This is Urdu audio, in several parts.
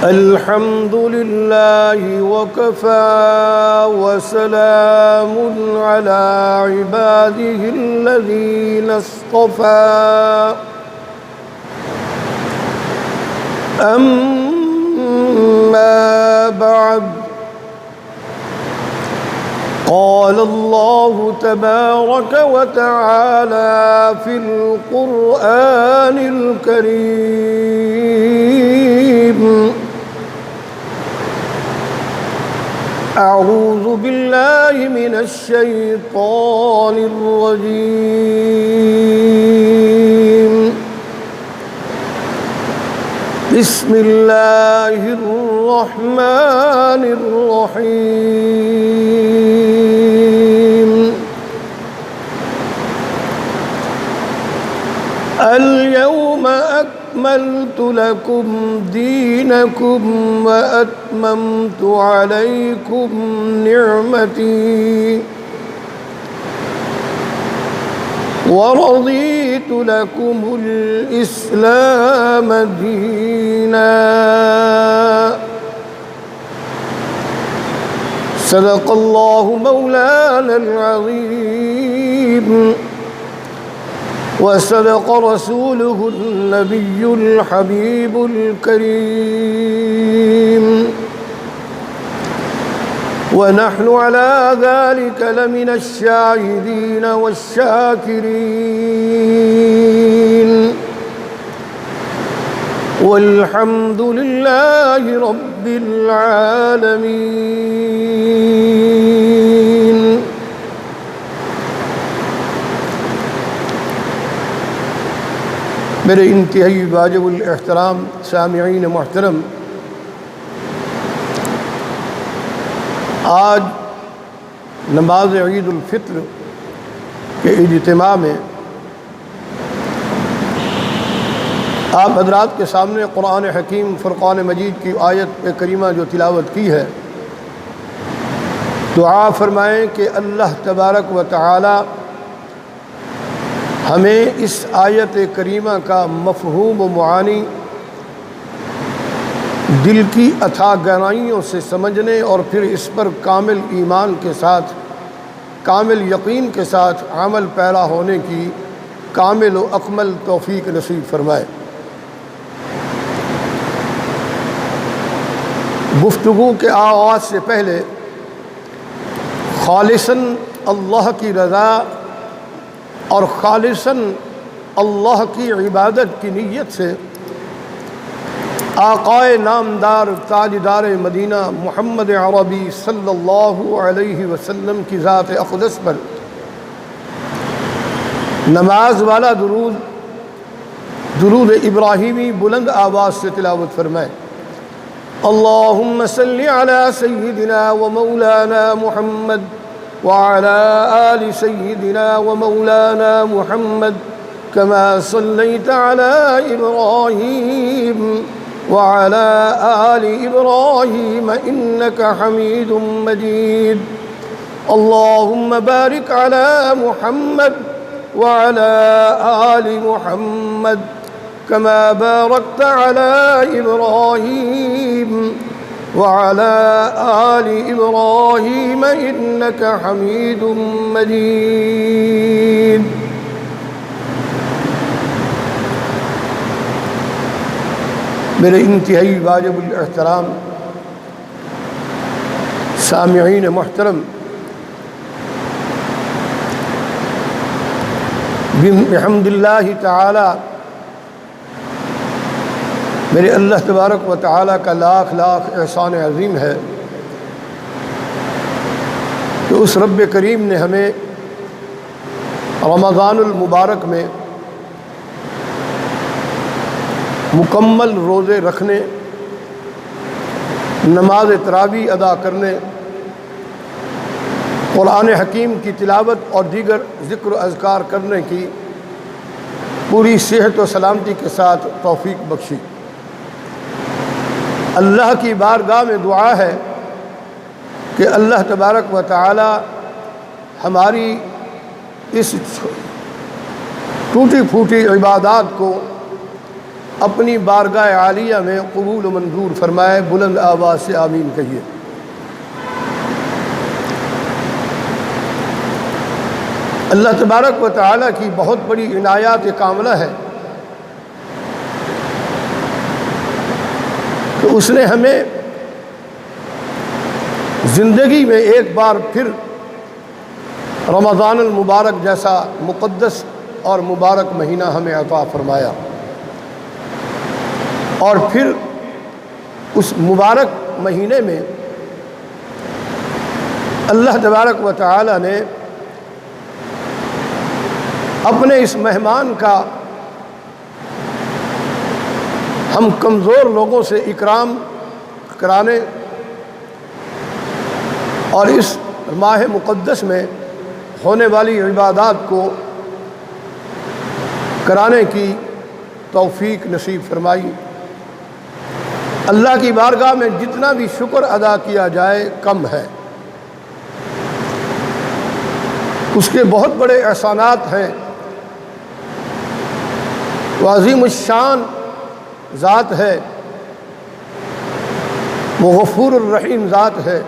الحمد لله وكفى وسلام على عباده الذين اصطفى أما بعد قال الله تبارك وتعالى في القرآن الكريم أعوذ بالله من الشيطان الرجيم بسم الله الرحمن الرحيم اليوم أكملت لكم دينكم وأتممت عليكم نعمتي ورضيت لكم الإسلام دينا صدق الله مولانا العظيم وصدق رسوله النبي الحبيب الكريم ونحن على ذلك لمن الشاهدين والشاكرين والحمد لله رب العالمين. میرے انتہائی واجب الاحترام سامعین محترم، آج نماز عید الفطر کے اجتماع میں آپ حضرات کے سامنے قرآن حکیم فرقان مجید کی آیت کریمہ جو تلاوت کی ہے، دعا فرمائیں کہ اللہ تبارک و تعالی ہمیں اس آیت کریمہ کا مفہوم و معانی دل کی اتھاہ گہرائیوں سے سمجھنے اور پھر اس پر کامل ایمان کے ساتھ، کامل یقین کے ساتھ عمل پیرا ہونے کی کامل و اکمل توفیق نصیب فرمائے۔ گفتگو کے آغاز سے پہلے خالصاً اللہ کی رضا اور خالصاً اللہ کی عبادت کی نیت سے آقائے نامدار تاجدار مدینہ محمد عربی صلی اللہ علیہ وسلم کی ذات اقدس پر نماز والا درود ابراہیمی بلند آواز سے تلاوت فرمائے۔ اللہم صلی علی سیدنا و مولانا محمد وعلى آل سيدنا ومولانا محمد كما صليت على إبراهيم وعلى آل إبراهيم إنك حميد مجيد اللهم بارك على محمد وعلى آل محمد كما باركت على إبراهيم وعلى آل إبراهيم إنك حميد مجيد۔ میرے انتہائی واجب الاحترام سامعین محترم، بحمد اللہ تعالی میرے اللہ تبارک و تعالیٰ کا لاکھ لاکھ احسان عظیم ہے کہ اس رب کریم نے ہمیں رمضان المبارک میں مکمل روزے رکھنے، نماز تراویح ادا کرنے، قرآن حکیم کی تلاوت اور دیگر ذکر و اذکار کرنے کی پوری صحت و سلامتی کے ساتھ توفیق بخشی۔ اللہ کی بارگاہ میں دعا ہے کہ اللہ تبارک و تعالی ہماری اس ٹوٹی پھوٹی عبادات کو اپنی بارگاہ عالیہ میں قبول و منظور فرمائے۔ بلند آواز سے آمین کہیے۔ اللہ تبارک و تعالیٰ کی بہت بڑی عنایات کاملہ ہے کہ اس نے ہمیں زندگی میں ایک بار پھر رمضان المبارک جیسا مقدس اور مبارک مہینہ ہمیں عطا فرمایا، اور پھر اس مبارک مہینے میں اللہ تبارک و تعالی نے اپنے اس مہمان کا ہم کمزور لوگوں سے اکرام کرانے اور اس ماہ مقدس میں ہونے والی عبادات کو کرانے کی توفیق نصیب فرمائی۔ اللہ کی بارگاہ میں جتنا بھی شکر ادا کیا جائے کم ہے، اس کے بہت بڑے احسانات ہیں۔ وہ عظیم الشان ذات ہے، وہ غفور الرحیم ذات ہے۔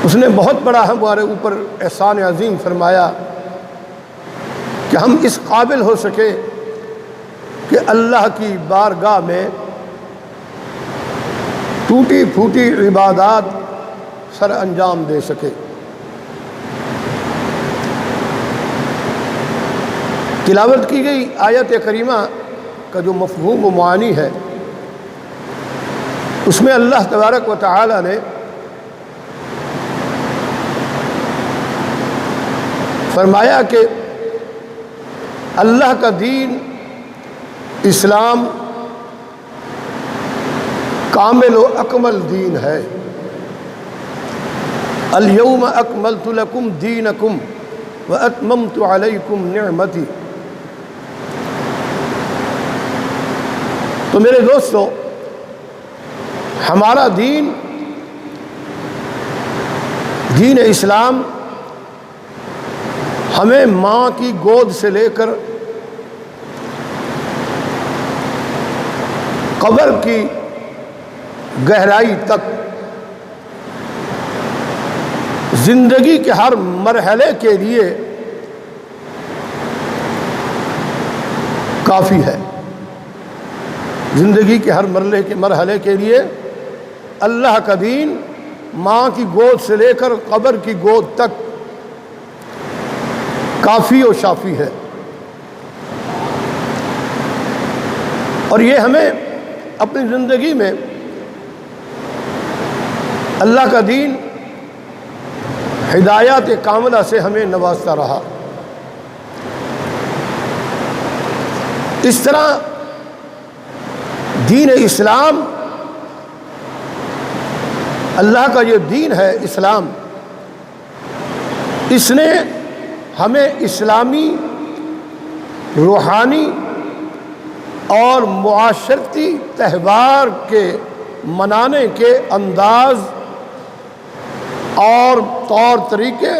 اس نے بہت بڑا ہمارے اوپر احسان عظیم فرمایا کہ ہم اس قابل ہو سکے کہ اللہ کی بارگاہ میں ٹوٹی پھوٹی عبادات سر انجام دے سکے۔ تلاوت کی گئی آیت کریمہ کا جو مفہوم و معانی ہے، اس میں اللہ تبارک و تعالی نے فرمایا کہ اللہ کا دین اسلام کامل و اکمل دین ہے۔ الیوم اکملت لکم دینکم واتممت علیکم نعمتی۔ تو میرے دوستو، ہمارا دین اسلام ہمیں ماں کی گود سے لے کر قبر کی گہرائی تک زندگی کے ہر مرحلے کے لیے کافی ہے۔ زندگی کے ہر مرحلے کے لیے اللہ کا دین ماں کی گود سے لے کر قبر کی گود تک کافی و شافی ہے، اور یہ ہمیں اپنی زندگی میں اللہ کا دین ہدایات کاملہ سے ہمیں نوازتا رہا۔ اس طرح دین اسلام، اللہ کا یہ دین ہے اسلام، اس نے ہمیں اسلامی روحانی اور معاشرتی تہوار کے منانے کے انداز اور طور طریقوں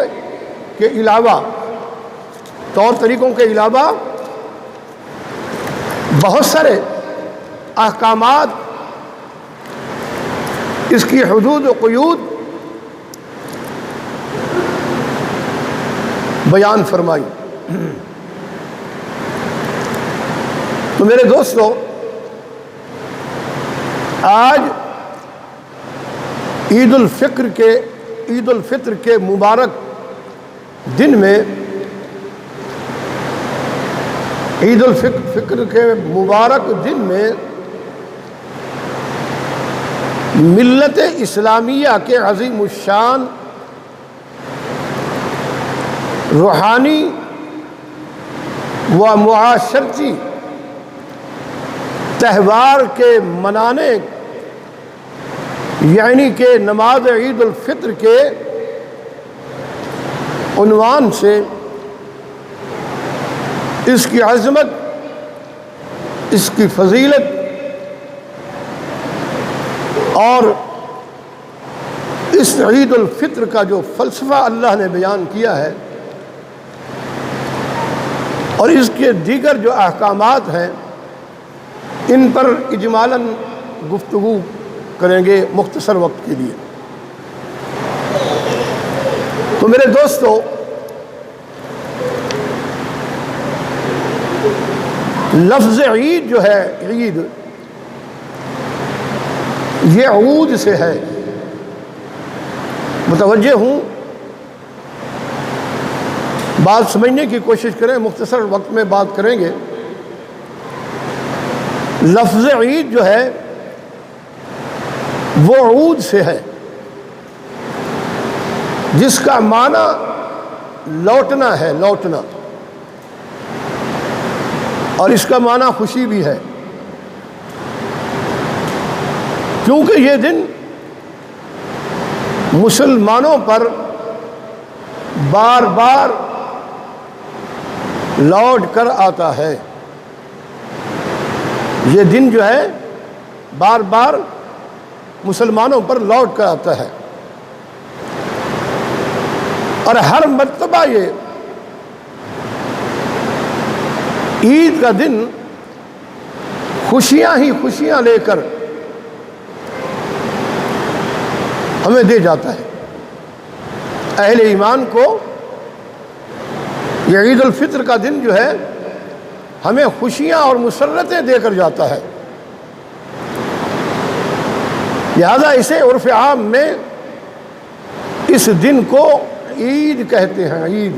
کے علاوہ بہت سارے احکامات، اس کی حدود و قیود بیان فرمائی۔ تو میرے دوستو، آج عید الفطر کے مبارک دن میں، عید الفطر کے مبارک دن میں ملت اسلامیہ کے عظیم الشان روحانی و معاشرتی تہوار کے منانے، یعنی کہ نماز عید الفطر کے عنوان سے اس کی عظمت، اس کی فضیلت اور اس عید الفطر کا جو فلسفہ اللہ نے بیان کیا ہے اور اس کے دیگر جو احکامات ہیں ان پر اجمالاً گفتگو کریں گے مختصر وقت کے لیے۔ تو میرے دوستو، لفظ عید جو ہے، عید یہ عود سے ہے۔ متوجہ ہوں، بات سمجھنے کی کوشش کریں، مختصر وقت میں بات کریں گے۔ لفظ عید جو ہے وہ عود سے ہے، جس کا معنی لوٹنا ہے، لوٹنا، اور اس کا معنی خوشی بھی ہے، کیونکہ یہ دن مسلمانوں پر بار بار لوٹ کر آتا ہے۔ یہ دن جو ہے بار بار مسلمانوں پر لوٹ کر آتا ہے، اور ہر مرتبہ یہ عید کا دن خوشیاں ہی خوشیاں لے کر ہمیں دے جاتا ہے۔ اہل ایمان کو یہ عید الفطر کا دن جو ہے ہمیں خوشیاں اور مسرتیں دے کر جاتا ہے۔ لہذا اسے عرف عام میں اس دن کو عید کہتے ہیں، عید۔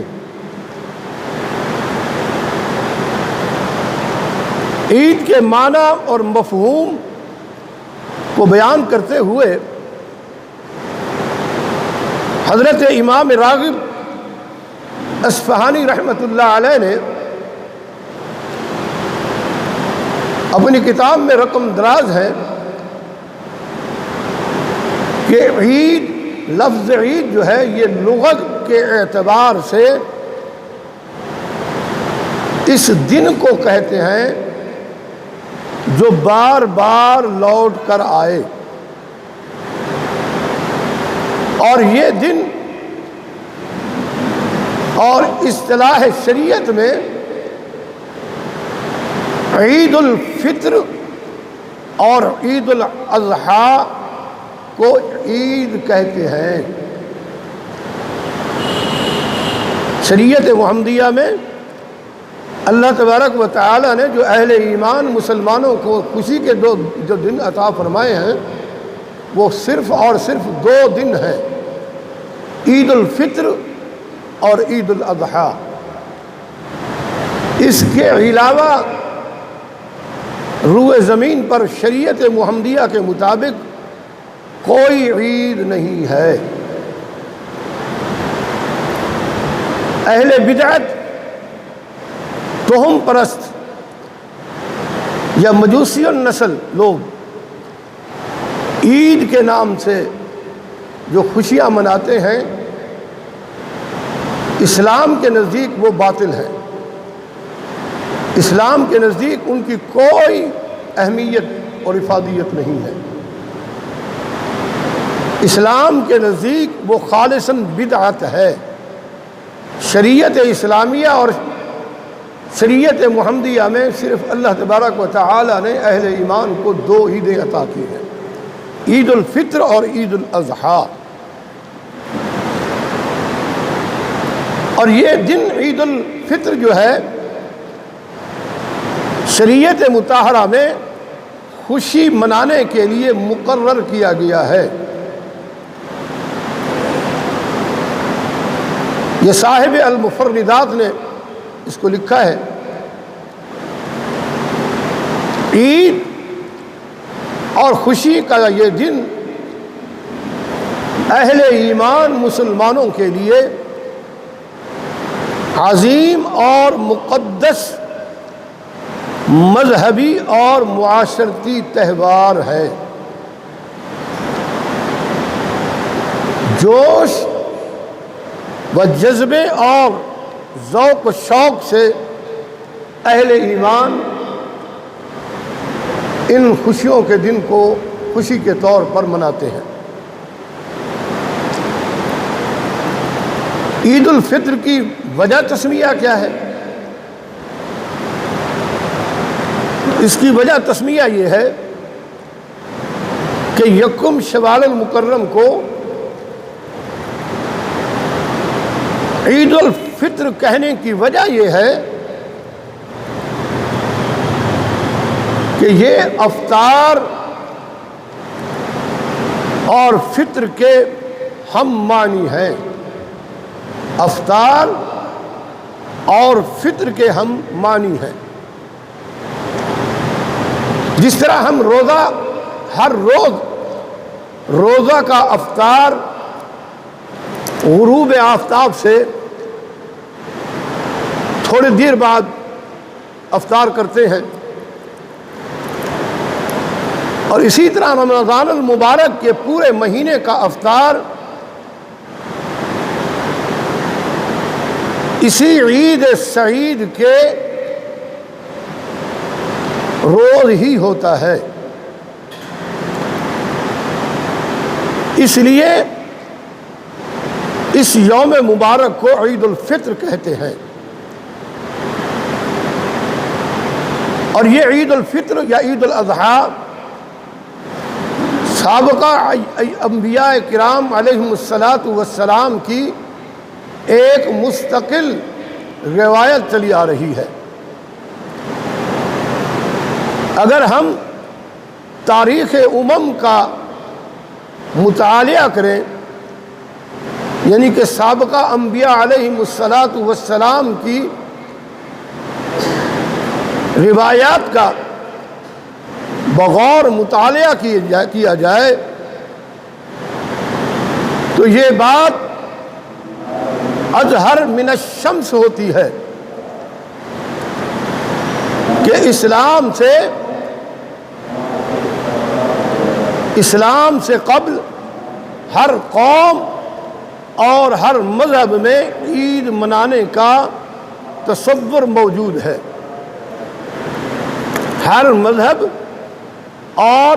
عید کے معنی اور مفہوم کو بیان کرتے ہوئے حضرت امام راغب اصفہانی رحمۃ اللہ علیہ نے اپنی کتاب میں رقم دراز ہے کہ عید، لفظ عید جو ہے یہ لغت کے اعتبار سے اس دن کو کہتے ہیں جو بار بار لوٹ کر آئے، اور یہ دن اور اصطلاح شریعت میں عید الفطر اور عید الاضحیٰ کو عید کہتے ہیں۔ شریعت محمدیہ میں اللہ تبارک و تعالی نے جو اہل ایمان مسلمانوں کو خوشی کے جو دن عطا فرمائے ہیں وہ صرف اور صرف 2 دن ہیں، عید الفطر اور عید الاضحیٰ۔ اس کے علاوہ روئے زمین پر شریعت محمدیہ کے مطابق کوئی عید نہیں ہے۔ اہل بدعت، توہم پرست یا مجوسی النسل لوگ عید کے نام سے جو خوشیاں مناتے ہیں، اسلام کے نزدیک وہ باطل ہے۔ اسلام کے نزدیک ان کی کوئی اہمیت اور افادیت نہیں ہے۔ اسلام کے نزدیک وہ خالصاً بدعت ہے۔ شریعت اسلامیہ اور شریعت محمدیہ میں صرف اللہ تبارک و تعالی نے اہل ایمان کو 2 عیدیں عطا کی ہیں، عید الفطر اور عید الاضحیٰ۔ اور یہ دن عید الفطر جو ہے شریعت مطہرہ میں خوشی منانے کے لیے مقرر کیا گیا ہے۔ یہ صاحب المفردات نے اس کو لکھا ہے، عید اور خوشی کا یہ دن اہل ایمان مسلمانوں کے لیے عظیم اور مقدس مذہبی اور معاشرتی تہوار ہے۔ جوش و جذبے اور ذوق و شوق سے اہل ایمان ان خوشیوں کے دن کو خوشی کے طور پر مناتے ہیں۔ عید الفطر کی وجہ تسمیہ کیا ہے؟ اس کی وجہ تسمیہ یہ ہے کہ یکم شوال المکرم کو عید الفطر کہنے کی وجہ یہ ہے کہ یہ افطار اور فطر کے ہم معنی ہیں، افطار اور فطر کے ہم معنی ہیں۔ جس طرح ہم روزہ ہر روز روزہ کا افطار غروب آفتاب سے تھوڑی دیر بعد افطار کرتے ہیں، اور اسی طرح رمضان المبارک کے پورے مہینے کا افطار اسی عید سعید کے روز ہی ہوتا ہے۔ اس لیے اس یوم مبارک کو عید الفطر کہتے ہیں، اور یہ عید الفطر یا عید الاضحیٰ سابقہ انبیاء کرام علیہم السلام کی ایک مستقل روایت چلی آ رہی ہے۔ اگر ہم تاریخ امم کا مطالعہ کریں، یعنی کہ سابقہ انبیاء علیہم السلام کی روایات کا بغور مطالعہ کیا جائے تو یہ بات اظہر من الشمس ہوتی ہے کہ اسلام سے قبل ہر قوم اور ہر مذہب میں عید منانے کا تصور موجود ہے۔ ہر مذہب اور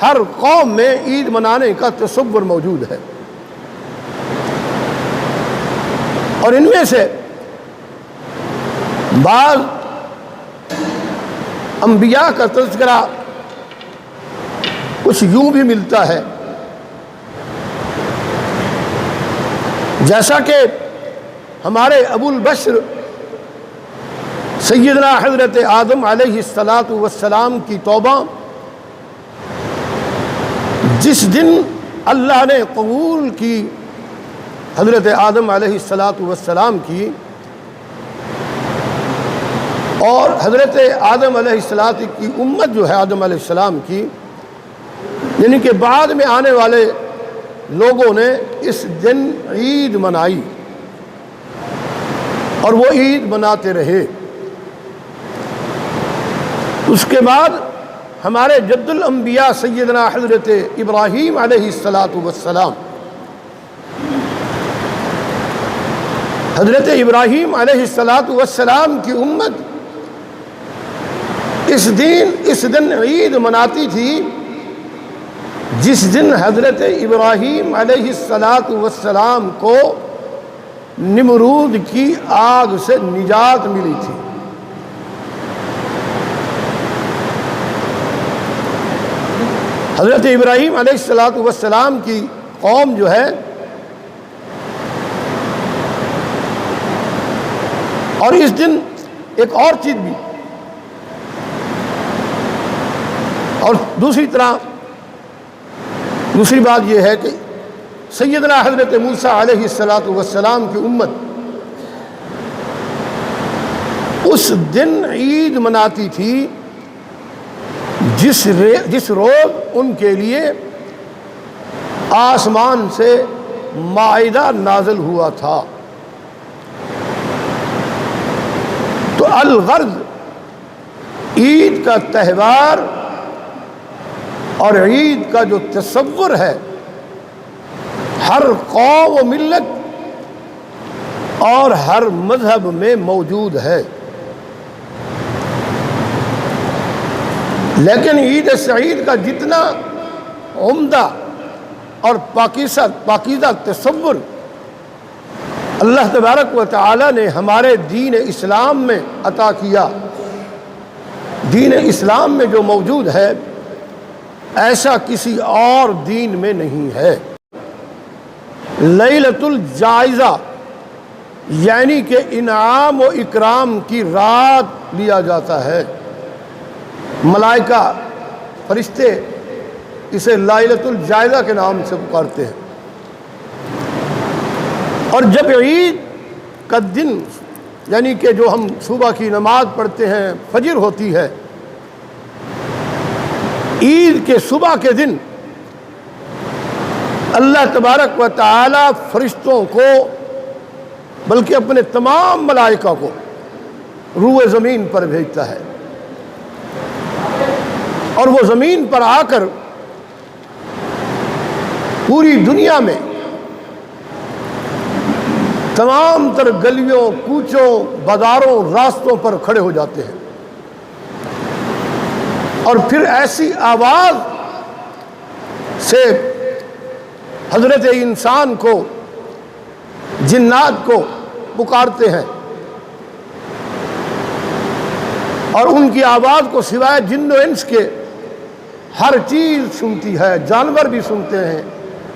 ہر قوم میں عید منانے کا تصور موجود ہے، اور ان میں سے بعض انبیاء کا تذکرہ کچھ یوں بھی ملتا ہے، جیسا کہ ہمارے ابو البشر سیدنا حضرت آدم علیہ السلام کی توبہ جس دن اللہ نے قبول کی حضرت آدم علیہ السلام کی، اور حضرت آدم علیہ السلام کی امت جو ہے آدم علیہ السلام کی، یعنی کہ بعد میں آنے والے لوگوں نے اس دن عید منائی اور وہ عید مناتے رہے۔ اس کے بعد ہمارے جد الانبیاء سیدنا حضرت ابراہیم علیہ السلام، حضرت ابراہیم علیہ السلام کی امت اس دن عید مناتی تھی جس دن حضرت ابراہیم علیہ السلام کو نمرود کی آگ سے نجات ملی تھی۔ حضرت ابراہیم علیہ السلام کی قوم جو ہے، اور اس دن ایک اور چیز بھی، اور دوسری بات یہ ہے کہ سیدنا حضرت موسیٰ علیہ السلام کی امت اس دن عید مناتی تھی جس روز ان کے لیے آسمان سے مائدہ نازل ہوا تھا۔ تو الغرض عید کا تہوار اور عید کا جو تصور ہے ہر قوم و ملت اور ہر مذہب میں موجود ہے، لیکن عید سعید کا جتنا عمدہ اور پاکیزہ تصور اللہ تبارک و تعالی نے ہمارے دین اسلام میں عطا کیا، دین اسلام میں جو موجود ہے ایسا کسی اور دین میں نہیں ہے۔ لیلۃ الجائزہ یعنی کہ انعام و اکرام کی رات لیا جاتا ہے۔ ملائکہ فرشتے اسے لیلۃ الجائزہ کے نام سے پکارتے ہیں۔ اور جب عید کا دن یعنی کہ جو ہم صبح کی نماز پڑھتے ہیں، فجر ہوتی ہے، عید کے صبح کے دن اللہ تبارک و تعالی فرشتوں کو بلکہ اپنے تمام ملائکہ کو روئے زمین پر بھیجتا ہے، اور وہ زمین پر آ کر پوری دنیا میں تمام تر گلیوں، کوچوں، بازاروں، راستوں پر کھڑے ہو جاتے ہیں، اور پھر ایسی آواز سے حضرت انسان کو، جنات کو پکارتے ہیں، اور ان کی آواز کو سوائے جن و انس کے ہر چیز سنتی ہے، جانور بھی سنتے ہیں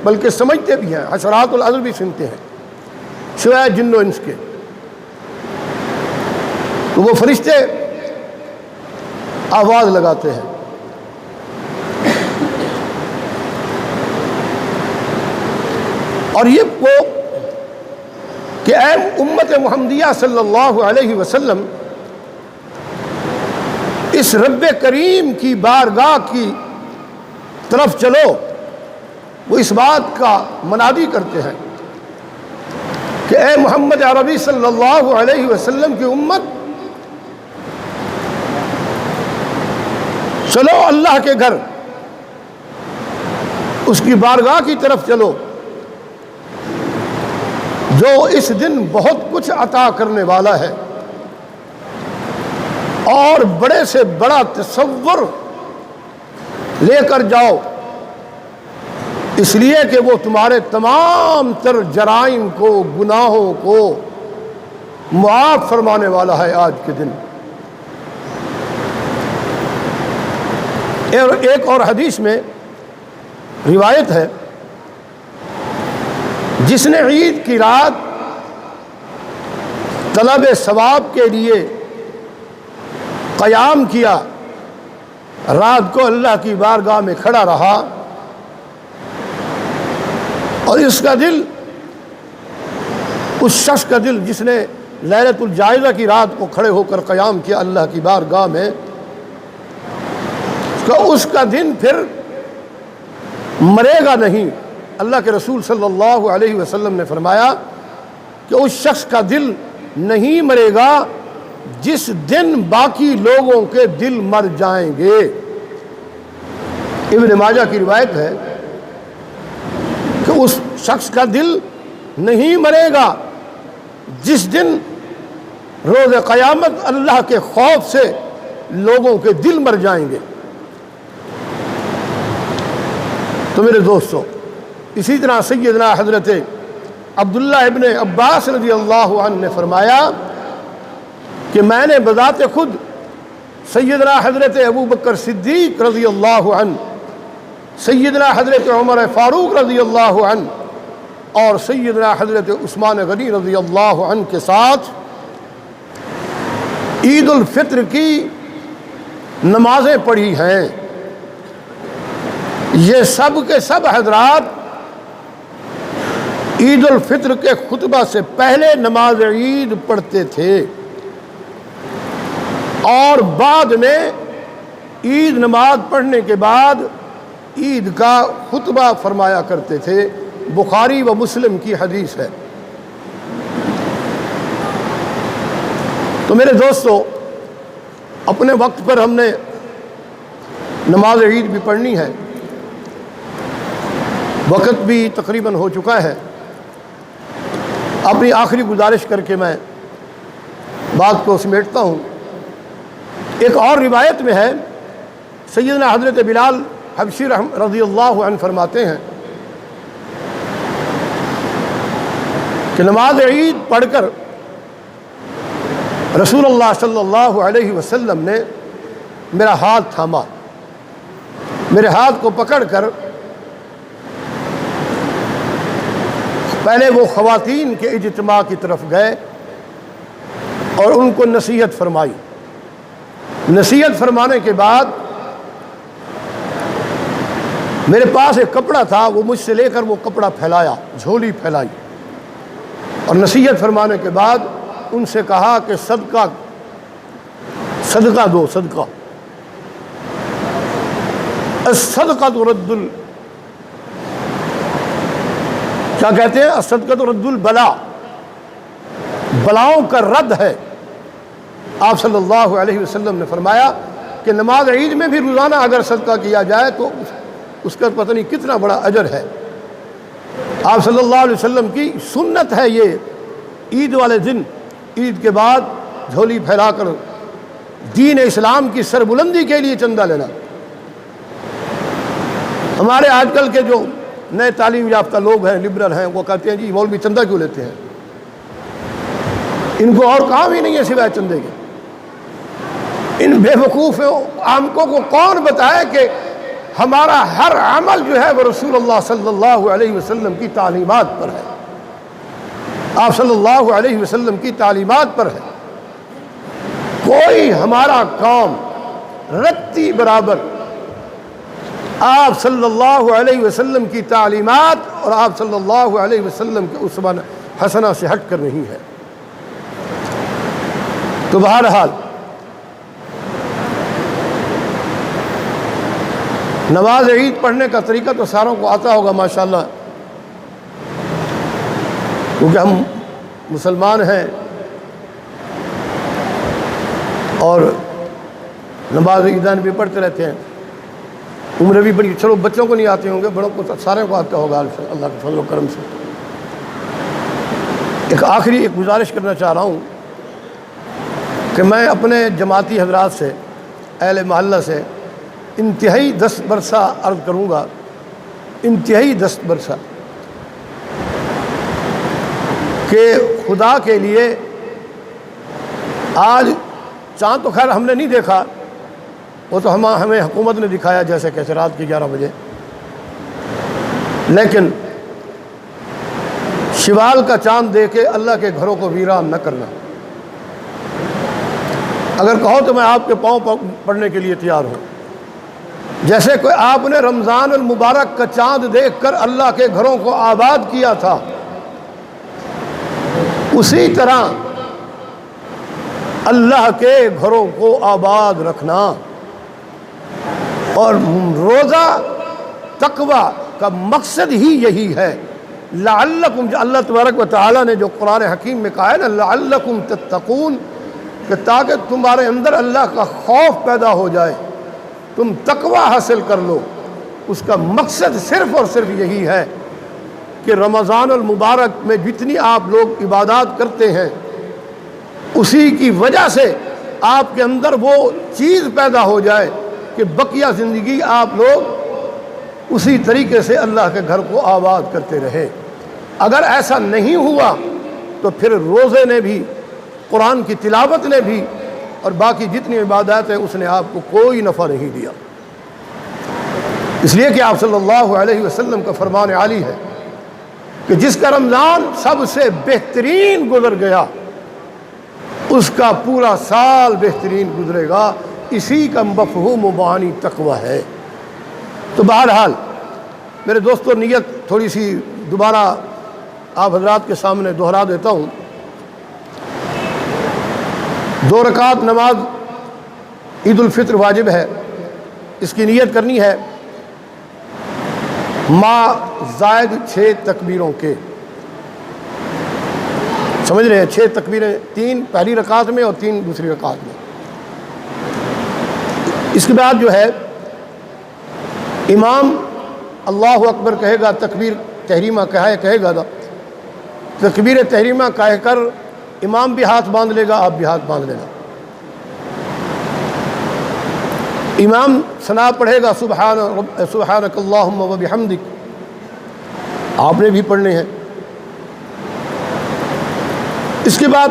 بلکہ سمجھتے بھی ہیں، حشرات الارض بھی سنتے ہیں سوائے جن و انس کے۔ تو وہ فرشتے آواز لگاتے ہیں، اور یہ وہ کہ اے امت محمدیہ صلی اللہ علیہ وسلم، اس رب کریم کی بارگاہ کی طرف چلو۔ وہ اس بات کا منادی کرتے ہیں کہ اے محمد عربی صلی اللہ علیہ وسلم کی امت، چلو اللہ کے گھر، اس کی بارگاہ کی طرف چلو جو اس دن بہت کچھ عطا کرنے والا ہے، اور بڑے سے بڑا تصور لے کر جاؤ، اس لیے کہ وہ تمہارے تمام تر جرائم کو، گناہوں کو معاف فرمانے والا ہے آج کے دن۔ ایک اور حدیث میں روایت ہے، جس نے عید کی رات طلب ثواب کے لیے قیام کیا، رات کو اللہ کی بارگاہ میں کھڑا رہا، اور اس کا دل، اس شخص کا دل جس نے لیلۃ الجائزہ کی رات کو کھڑے ہو کر قیام کیا اللہ کی بارگاہ میں، اس کا دن پھر مرے گا نہیں۔ اللہ کے رسول صلی اللہ علیہ وسلم نے فرمایا کہ اس شخص کا دل نہیں مرے گا جس دن باقی لوگوں کے دل مر جائیں گے۔ ابن ماجہ کی روایت ہے کہ اس شخص کا دل نہیں مرے گا جس دن روز قیامت اللہ کے خوف سے لوگوں کے دل مر جائیں گے۔ تو میرے دوستو، اسی طرح سیدنا حضرت عبداللہ ابن عباس رضی اللہ عنہ نے فرمایا کہ میں نے بذات خود سیدنا حضرت ابو بکر صدیق رضی اللہ عنہ، سیدنا حضرت عمر فاروق رضی اللہ عنہ اور سیدنا حضرت عثمان غنی رضی اللہ عنہ کے ساتھ عید الفطر کی نمازیں پڑھی ہیں۔ یہ سب کے سب حضرات عید الفطر کے خطبہ سے پہلے نماز عید پڑھتے تھے، اور بعد میں عید نماز پڑھنے کے بعد عید کا خطبہ فرمایا کرتے تھے۔ بخاری و مسلم کی حدیث ہے۔ تو میرے دوستو، اپنے وقت پر ہم نے نماز عید بھی پڑھنی ہے، وقت بھی تقریباً ہو چکا ہے۔ اپنی آخری گزارش کر کے میں بات کو سمیٹتا ہوں۔ ایک اور روایت میں ہے، سیدنا حضرت بلال حبشی رضی اللہ عنہ فرماتے ہیں کہ نماز عید پڑھ کر رسول اللہ صلی اللہ علیہ وسلم نے میرا ہاتھ تھاما، میرے ہاتھ کو پکڑ کر پہلے وہ خواتین کے اجتماع کی طرف گئے اور ان کو نصیحت فرمائی۔ نصیحت فرمانے کے بعد میرے پاس ایک کپڑا تھا، وہ مجھ سے لے کر وہ کپڑا پھیلایا، جھولی پھیلائی، اور نصیحت فرمانے کے بعد ان سے کہا کہ صدقہ دو، صدقہ، الصدقۃ رد کیا کہتے ہیں؟ الصدقۃ رد البلاء، بلاؤں کا رد ہے۔ آپ صلی اللہ علیہ وسلم نے فرمایا کہ نماز عید میں بھی روزانہ اگر صدقہ کیا جائے تو اس کا پتہ نہیں کتنا بڑا اجر ہے۔ آپ صلی اللہ علیہ وسلم کی سنت ہے یہ، عید والے دن، عید کے بعد جھولی پھیلا کر دین اسلام کی سربلندی کے لیے چندہ لینا۔ ہمارے آج کل کے جو نئے تعلیم یافتہ لوگ ہیں، لبرل ہیں، وہ کہتے ہیں جی مولوی چندہ کیوں لیتے ہیں؟ ان کو اور کام ہی نہیں ہے سوائے چندے کے۔ ان بے وقوف عاموں کو کون بتائے کہ ہمارا ہر عمل جو ہے وہ رسول اللہ صلی اللہ علیہ وسلم کی تعلیمات پر ہے، آپ صلی اللہ علیہ وسلم کی تعلیمات پر ہے۔ کوئی ہمارا کام رتی برابر آپ صلی اللہ علیہ وسلم کی تعلیمات اور آپ صلی اللہ علیہ وسلم کے اسوہ حسنہ سے ہٹ کر نہیں ہے۔ تو بہرحال نماز عید پڑھنے کا طریقہ تو ساروں کو آتا ہوگا ماشاءاللہ، کیونکہ ہم مسلمان ہیں اور نماز عیدین بھی پڑھتے رہتے ہیں۔ عمریں بھی بڑی، چلو بچوں کو نہیں آتے ہوں گے، بڑوں کو سارے کو آتا ہوگا اللہ کے فضل و کرم سے۔ ایک آخری گزارش کرنا چاہ رہا ہوں کہ میں اپنے جماعتی حضرات سے، اہل محلہ سے انتہائی دست برسہ عرض کروں گا، انتہائی دست برسہ، کہ خدا کے لیے آج چاند تو خیر ہم نے نہیں دیکھا، وہ تو ہمیں حکومت نے دکھایا جیسے کیسے رات کے 11 بجے، لیکن شوال کا چاند دے کے اللہ کے گھروں کو ویران نہ کرنا۔ اگر کہو تو میں آپ کے پاؤں پڑنے کے لیے تیار ہوں۔ جیسے کہ آپ نے رمضان المبارک کا چاند دیکھ کر اللہ کے گھروں کو آباد کیا تھا، اسی طرح اللہ کے گھروں کو آباد رکھنا۔ اور روزہ تقوی کا مقصد ہی یہی ہے، لعلکم، اللہ تبارک و تعالیٰ نے جو قرآن حکیم میں کہا ہے نا، لعلکم تتقون، کہ تاکہ تمہارے اندر اللہ کا خوف پیدا ہو جائے، تم تقوی حاصل کر لو۔ اس کا مقصد صرف اور صرف یہی ہے کہ رمضان المبارک میں جتنی آپ لوگ عبادات کرتے ہیں، اسی کی وجہ سے آپ کے اندر وہ چیز پیدا ہو جائے کہ بقیہ زندگی آپ لوگ اسی طریقے سے اللہ کے گھر کو آباد کرتے رہے۔ اگر ایسا نہیں ہوا تو پھر روزے نے بھی، قرآن کی تلاوت نے بھی، اور باقی جتنی عبادات ہیں اس نے آپ کو کوئی نفع نہیں دیا۔ اس لیے کہ آپ صلی اللہ علیہ وسلم کا فرمان عالی ہے کہ جس کا رمضان سب سے بہترین گزر گیا، اس کا پورا سال بہترین گزرے گا۔ اسی کا مفہوم و معانی تقوی ہے۔ تو بہرحال میرے دوستو، نیت تھوڑی سی دوبارہ آپ حضرات کے سامنے دہرا دیتا ہوں۔ 2 رکعت نماز عید الفطر واجب ہے، اس کی نیت کرنی ہے ما زائد 6 تکبیروں کے، سمجھ رہے ہیں؟ 6 تکبیریں، 3 پہلی رکعت میں اور 3 دوسری رکعت میں۔ اس کے بعد جو ہے امام اللہ اکبر کہے گا، تکبیر تحریمہ کہے گا، تکبیر تحریمہ کہہ کر امام بھی ہاتھ باندھ لے گا، آپ بھی ہاتھ باندھ لینا۔ امام ثنا پڑھے گا سبحانک اللہم و بحمدک، آپ نے بھی پڑھنے ہیں۔ اس کے بعد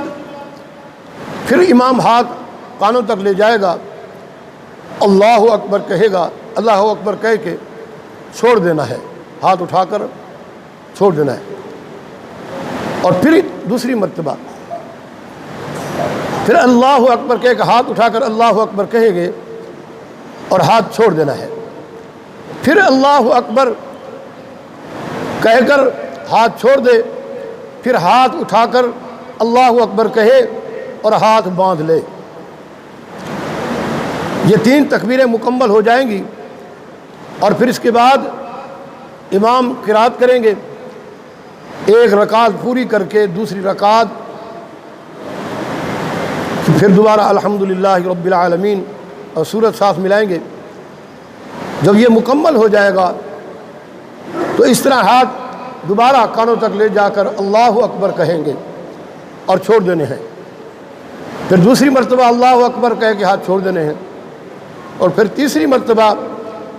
پھر امام ہاتھ کانوں تک لے جائے گا، اللہ اکبر کہے گا، اللہ اکبر کہہ کے چھوڑ دینا ہے، ہاتھ اٹھا کر چھوڑ دینا ہے، اور پھر دوسری مرتبہ پھر اللہ اکبر کہہ کے ہاتھ اٹھا کر اللہ اکبر کہیں گے اور ہاتھ چھوڑ دینا ہے، پھر اللہ اکبر کہہ کر ہاتھ چھوڑ دے، پھر ہاتھ اٹھا کر اللہ اکبر کہے اور ہاتھ باندھ لے۔ یہ 3 تکبیریں مکمل ہو جائیں گی، اور پھر اس کے بعد امام قرات کریں گے، ایک رکعت پوری کر کے دوسری رکعت پھر دوبارہ الحمدللہ رب العالمین اور سورت ساتھ ملائیں گے۔ جب یہ مکمل ہو جائے گا تو اس طرح ہاتھ دوبارہ کانوں تک لے جا کر اللہ اکبر کہیں گے اور چھوڑ دینے ہیں، پھر دوسری مرتبہ اللہ اکبر کہہ کے ہاتھ چھوڑ دینے ہیں، اور پھر تیسری مرتبہ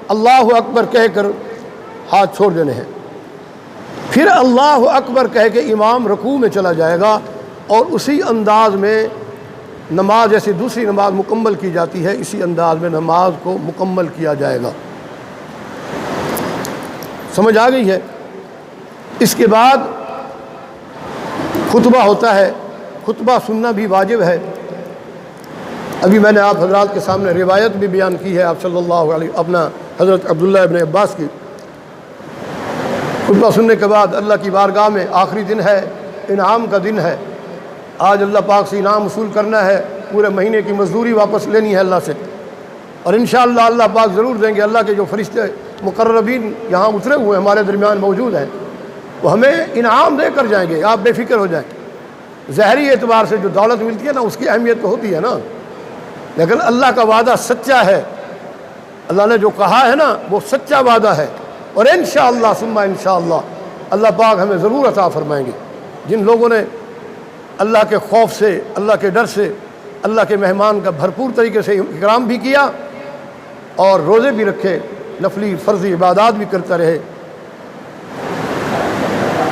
اللہ اکبر کہہ کر ہاتھ چھوڑ دینے ہیں، پھر اللہ اکبر کہہ کے امام رکوع میں چلا جائے گا، اور اسی انداز میں نماز جیسے دوسری نماز مکمل کی جاتی ہے اسی انداز میں نماز کو مکمل کیا جائے گا۔ سمجھ آ گئی ہے؟ اس کے بعد خطبہ ہوتا ہے، خطبہ سننا بھی واجب ہے۔ ابھی میں نے آپ حضرات کے سامنے روایت بھی بیان کی ہے آپ صلی اللہ علیہ اپنا حضرت عبداللہ ابن عباس کی۔ خطبہ سننے کے بعد اللہ کی بارگاہ میں آخری دن ہے، انعام کا دن ہے، آج اللہ پاک سے انعام وصول کرنا ہے، پورے مہینے کی مزدوری واپس لینی ہے اللہ سے، اور انشاءاللہ اللہ پاک ضرور دیں گے۔ اللہ کے جو فرشتے مقربین یہاں اترے ہوئے ہمارے درمیان موجود ہیں، وہ ہمیں انعام دے کر جائیں گے، آپ بے فکر ہو جائیں۔ ظاہری اعتبار سے جو دولت ملتی ہے نا اس کی اہمیت تو ہوتی ہے نا، لیکن اللہ کا وعدہ سچا ہے، اللہ نے جو کہا ہے نا وہ سچا وعدہ ہے، اور انشاءاللہ ثم انشاءاللہ اللہ پاک ہمیں ضرور عطا فرمائیں گے۔ جن لوگوں نے اللہ کے خوف سے، اللہ کے ڈر سے اللہ کے مہمان کا بھرپور طریقے سے اکرام بھی کیا اور روزے بھی رکھے، نفلی فرضی عبادات بھی کرتا رہے،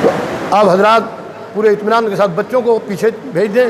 تو آپ حضرات پورے اطمینان کے ساتھ بچوں کو پیچھے بھیج دیں۔